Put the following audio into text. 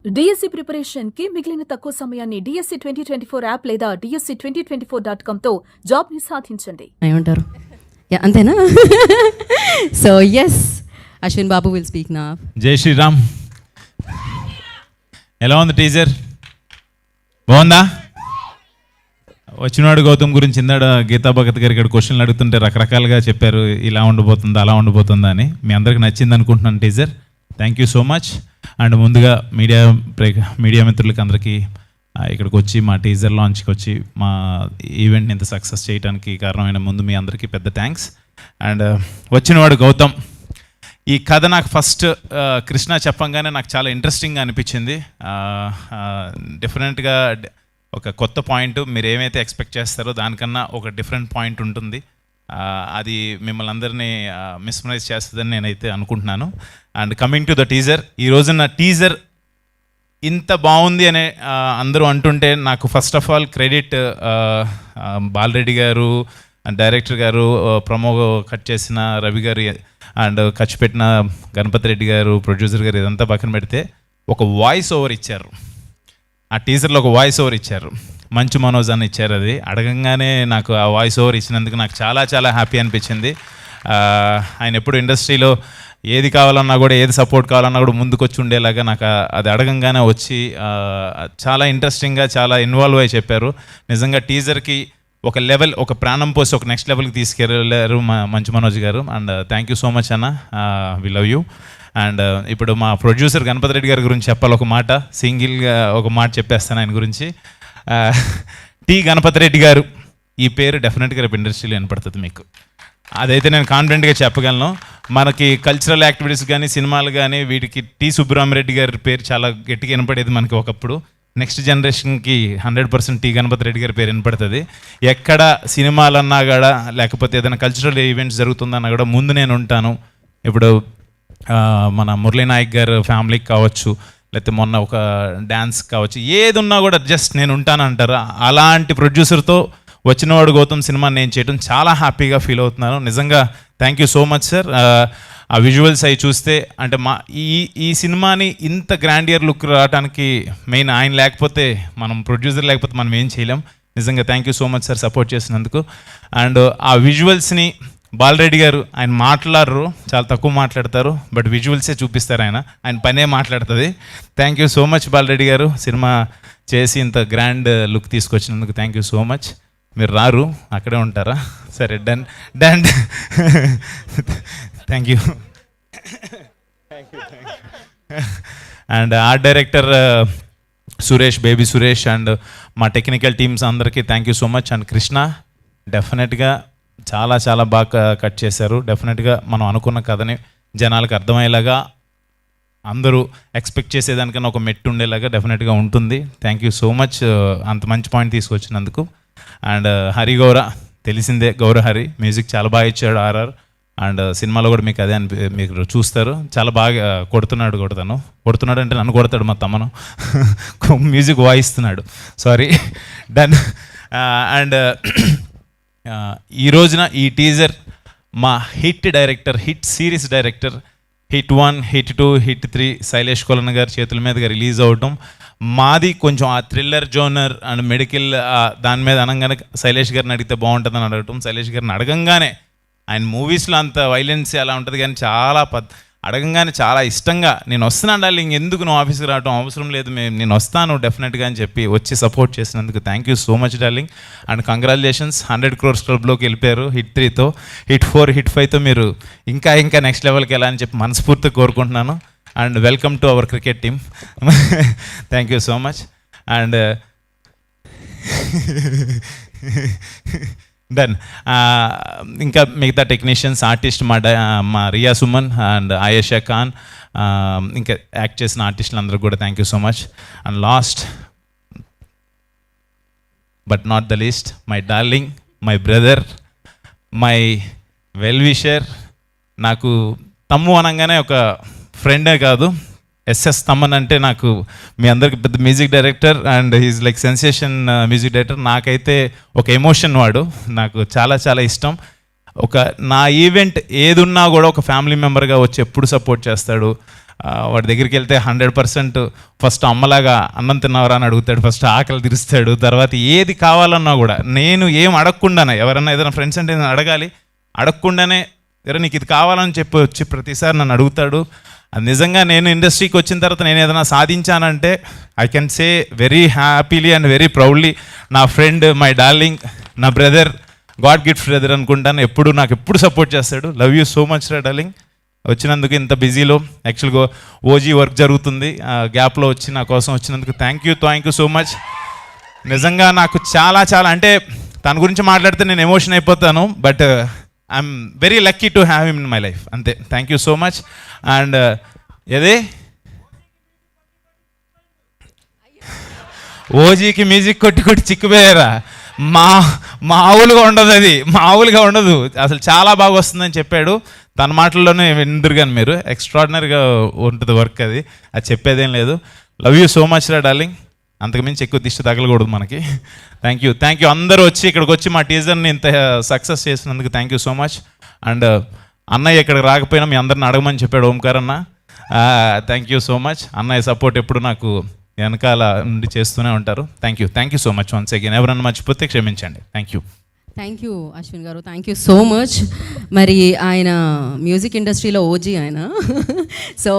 DSC preparation కి మిగిలిన తక్కువ సమయాన్ని డిఎస్సి 2024 యాప్ లేదా DSC2024.com తో జాబ్ ని సాధించండి. ఏమంటారు? అంతేనా? So yes, Ashwin Babu will speak నా. జై శ్రీరామ్. ఎలా ఉంది టీజర్? బాగుందా? వచ్చినవాడు గౌతమ్ గురించి ఇందాడ గీతా భగత్ గారు ఇక్కడ క్వశ్చన్లు అడుగుతుంటే రకరకాలుగా చెప్పారు, ఇలా ఉండబోతుందా అలా ఉండబోతుందా అని. మీ అందరికి నచ్చింది అనుకుంటున్నాను teaser. Thank you so much. And ముందుగా మీడియా మిత్రులకి అందరికీ ఇక్కడికి వచ్చి మా టీజర్ లాంచ్కి వచ్చి మా ఈవెంట్ని ఇంత సక్సెస్ చేయడానికి కారణమైన ముందు మీ అందరికీ పెద్ద థ్యాంక్స్. అండ్ వచ్చినవాడు గౌతమ్, ఈ కథ నాకు ఫస్ట్ కృష్ణ చెప్పంగానే నాకు చాలా ఇంట్రెస్టింగ్గా అనిపించింది. డిఫరెంట్గా ఒక కొత్త పాయింట్, మీరు ఏమైతే ఎక్స్పెక్ట్ చేస్తారో దానికన్నా ఒక డిఫరెంట్ పాయింట్ ఉంటుంది. అది మిమ్మల్ని అందరినీ మిస్మరైజ్ చేస్తుందని నేనైతే అనుకుంటున్నాను. And coming to the teaser, ఈ రోజున టీజర్ ఇంత బాగుంది అని అందరూ అంటుంటే నాకు first of all credit Bala Reddy గారు, డైరెక్టర్ గారు, ప్రమో కట్ చేసిన రవి గారు, అండ్ ఖర్చు పెట్టిన గణపతి రెడ్డి గారు, ప్రొడ్యూసర్ గారు, ఇదంతా పక్కన పెడితే ఒక వాయిస్ ఓవర్ ఇచ్చారు. ఆ టీజర్లో ఒక వాయిస్ ఓవర్ ఇచ్చారు, మంచు మనోజ్ అని ఇచ్చారు. అది అడగంగానే నాకు ఆ వాయిస్ ఓవర్ ఇచ్చినందుకు నాకు చాలా చాలా హ్యాపీ అనిపించింది. ఆయన ఎప్పుడు ఇండస్ట్రీలో ఏది కావాలన్నా కూడా, ఏది సపోర్ట్ కావాలన్నా కూడా ముందుకు వచ్చి ఉండేలాగా నాకు అది అడగంగానే వచ్చి చాలా ఇంట్రెస్టింగ్గా చాలా ఇన్వాల్వ్ అయ్యి చెప్పారు. నిజంగా టీజర్కి ఒక లెవెల్, ఒక ప్రాణం పోసి ఒక నెక్స్ట్ లెవెల్కి తీసుకెళ్ళారు మంచు మనోజ్ గారు. And thank you so much అన్న, వి లవ్ యూ. అండ్ ఇప్పుడు మా ప్రొడ్యూసర్ గణపతి రెడ్డి గారి గురించి చెప్పాలి. ఒక మాట సింగిల్గా ఒక మాట చెప్పేస్తాను ఆయన గురించి. టి గణపతి రెడ్డి గారు, ఈ పేరు డెఫినెట్గా రేపు ఇండస్ట్రీలో వినపడుతుంది మీకు, అదైతే నేను కాన్ఫిడెంట్గా చెప్పగలను. మనకి కల్చరల్ యాక్టివిటీస్ కానీ, సినిమాలు కానీ, వీటికి టి సుబ్బరామరెడ్డి గారి పేరు చాలా గట్టిగా వినపడేది మనకి ఒకప్పుడు. నెక్స్ట్ జనరేషన్కి 100% టి గణపతి రెడ్డి గారి పేరు వినపడుతుంది. ఎక్కడ సినిమాలన్నా కూడా, లేకపోతే ఏదైనా కల్చరల్ ఈవెంట్స్ జరుగుతుందన్నా కూడా ముందు నేను ఉంటాను. ఇప్పుడు మన మురళీ నాయక్ గారు ఫ్యామిలీకి కావచ్చు, లేకపోతే మొన్న ఒక డ్యాన్స్ కావచ్చు, ఏది ఉన్నా కూడా జస్ట్ నేను ఉంటానంటారు. అలాంటి ప్రొడ్యూసర్తో వచ్చినవాడు గౌతమ్ సినిమా నేను చేయడం చాలా హ్యాపీగా ఫీల్ అవుతున్నాను. నిజంగా thank you so much sir. ఆ విజువల్స్ అవి చూస్తే అంటే ఈ సినిమాని ఇంత గ్రాండియర్ లుక్ రావడానికి మెయిన్ ఆయన లేకపోతే, మనం ప్రొడ్యూసర్ లేకపోతే మనం ఏం చేయలేం. నిజంగా thank you so much sir support చేసినందుకు. అండ్ ఆ విజువల్స్ని బాలరెడ్డి గారు, ఆయన మాట్లాడరు, చాలా తక్కువ మాట్లాడతారు, బట్ విజువల్సే చూపిస్తారు. ఆయన పనే మాట్లాడుతుంది. Thank you so much Balareddy గారు, సినిమా చేసి ఇంత గ్రాండ్ లుక్ తీసుకొచ్చినందుకు థ్యాంక్ యూ సో మచ్. మీరు రారు, అక్కడే ఉంటారా? సరే, done done. Thank you. And art director Suresh, baby Suresh, and మా టెక్నికల్ టీమ్స్ అందరికీ thank you so much. And Krishna డెఫినెట్గా చాలా చాలా బాగా కట్ చేశారు. డెఫినెట్గా మనం అనుకున్న కథని జనాలకు అర్థమయ్యేలాగా, అందరూ ఎక్స్పెక్ట్ చేసేదానికన్నా ఒక మెట్టు ఉండేలాగా డెఫినెట్గా ఉంటుంది. థ్యాంక్ యూ సో మచ్ అంత మంచి పాయింట్ తీసుకొచ్చినందుకు. అండ్ హరి గౌర, తెలిసిందే, గౌర హరి మ్యూజిక్ చాలా బాగా ఇచ్చాడు RR. అండ్ సినిమాలో కూడా మీకు అదే మీరు చూస్తారు, చాలా బాగా కొడుతున్నాడు అంటే నన్ను కొడతాడు మా తమ్మను. మ్యూజిక్ వాయిస్తున్నాడు, సారీ, డన్. అండ్ ఈ రోజున ఈ టీజర్ మా hit director, hit series director, hit 1, hit 2, hit 3 Sailesh Kolanu గారి చేతుల మీదుగా రిలీజ్ అవటం, మాది కొంచెం ఆ థ్రిల్లర్ జోనర్ అండ్ మెడికల్ దాని మీద అనగానే శైలేష్ గారిని అడిగితే బాగుంటుందని అడగటం. శైలేష్ గారిని అడగంగానే, ఆయన మూవీస్లో అంత వైలెన్స్ అలా ఉంటుంది కానీ చాలా అడగంగానే చాలా ఇష్టంగా, నేను వస్తున్నాను డార్లింగ్, ఎందుకు నువ్వు ఆఫీస్కి రావడం అవసరం లేదు, నేను వస్తాను డెఫినెట్గా అని చెప్పి వచ్చి సపోర్ట్ చేసినందుకు thank you so much darling. And congratulations, 100 crores క్లబ్లోకి వెళ్ళిపోయారు. హిట్ 3తో, హిట్ 4, హిట్ 5తో మీరు ఇంకా నెక్స్ట్ లెవెల్కి వెళ్ళాలని చెప్పి మనస్ఫూర్తిగా కోరుకుంటున్నాను. And welcome to our cricket team. Thank you so much. And done. ఇంకా మిగతా టెక్నీషియన్స్, ఆర్టిస్ట్, మా రియా సుమన్ అండ్ ఆయేషా ఖాన్, ఇంకా యాక్ట్ చేసిన ఆర్టిస్టులు అందరూ కూడా thank you so much. And last but not the least, my darling, my brother, my well wisher. నాకు తమ్ము అనగానే ఒక ఫ్రెండే కాదు, SS తమ్మన్ అంటే నాకు మీ అందరికి పెద్ద music director and he's like sensation music director. నాకైతే ఒక ఎమోషన్ వాడు, నాకు చాలా చాలా ఇష్టం. ఒక నా ఈవెంట్ ఏదున్నా కూడా ఒక ఫ్యామిలీ మెంబర్గా వచ్చి ఎప్పుడు సపోర్ట్ చేస్తాడు. వాడి దగ్గరికి వెళ్తే 100% ఫస్ట్ అమ్మలాగా అన్నం తిన్నవరా అని అడుగుతాడు, ఫస్ట్ ఆకలి తీరుస్తాడు, తర్వాత ఏది కావాలన్నా కూడా నేను ఏం అడగకుండానే, ఎవరన్నా ఏదైనా ఫ్రెండ్స్ అంటే నేను అడగాలి, అడగకుండానే ఎరా నీకు ఇది కావాలని చెప్పి వచ్చి ప్రతిసారి నన్ను అడుగుతాడు. అది నిజంగా నేను ఇండస్ట్రీకి వచ్చిన తర్వాత నేను ఏదైనా సాధించానంటే I can say very happily and very proudly నా ఫ్రెండ్, మై డార్లింగ్, నా బ్రదర్, గాడ్ గిఫ్ట్ బ్రదర్ అనుకుంటాను. నాకు ఎప్పుడు సపోర్ట్ చేస్తాడు. లవ్ యూ సో మచ్ రా డార్లింగ్. వచ్చినందుకు ఇంత బిజీలో యాక్చువల్గా ఓజీ వర్క్ జరుగుతుంది, గ్యాప్లో వచ్చి నా కోసం వచ్చినందుకు థ్యాంక్ యూ సో మచ్. నిజంగా నాకు చాలా అంటే తన గురించి మాట్లాడితే నేను ఎమోషన్ అయిపోతాను, but I'm very lucky to have him in my life, అంతే. Thank you so much. And ఏదే ఓజీకి మ్యూజిక్ కొట్టి చిక్కుపోయారా, మామూలుగా ఉండదు, అది మామూలుగా ఉండదు, అసలు చాలా బాగా వస్తుందని చెప్పాడు. తన మాటల్లోనే విందురు కానీ మీరు, ఎక్స్ట్రాడినరీగా ఉంటుంది వర్క్, అది చెప్పేదేం లేదు. లవ్ యూ సో మచ్ రా డార్లింగ్. అంతకుమించి ఎక్కువ దిష్టి తగలకూడదు మనకి. థ్యాంక్ యూ అందరూ వచ్చి ఇక్కడికి వచ్చి మా టీజర్ని ఇంత సక్సెస్ చేసినందుకు thank you so much. And అన్నయ్య ఇక్కడికి రాకపోయినా మీ అందరిని అడగమని చెప్పాడు ఓంకార్ అన్న. Thank you so much. అన్నయ్య సపోర్ట్ ఎప్పుడు నాకు వెనకాల నుండి చేస్తూనే ఉంటారు. Thank you so much once again. ఎవరన్నా మర్చిపోతే క్షమించండి. థ్యాంక్ యూ అశ్విన్ గారు, థ్యాంక్ యూ సో మచ్. మరి ఆయన మ్యూజిక్ ఇండస్ట్రీలో ఓజీ ఆయన. సో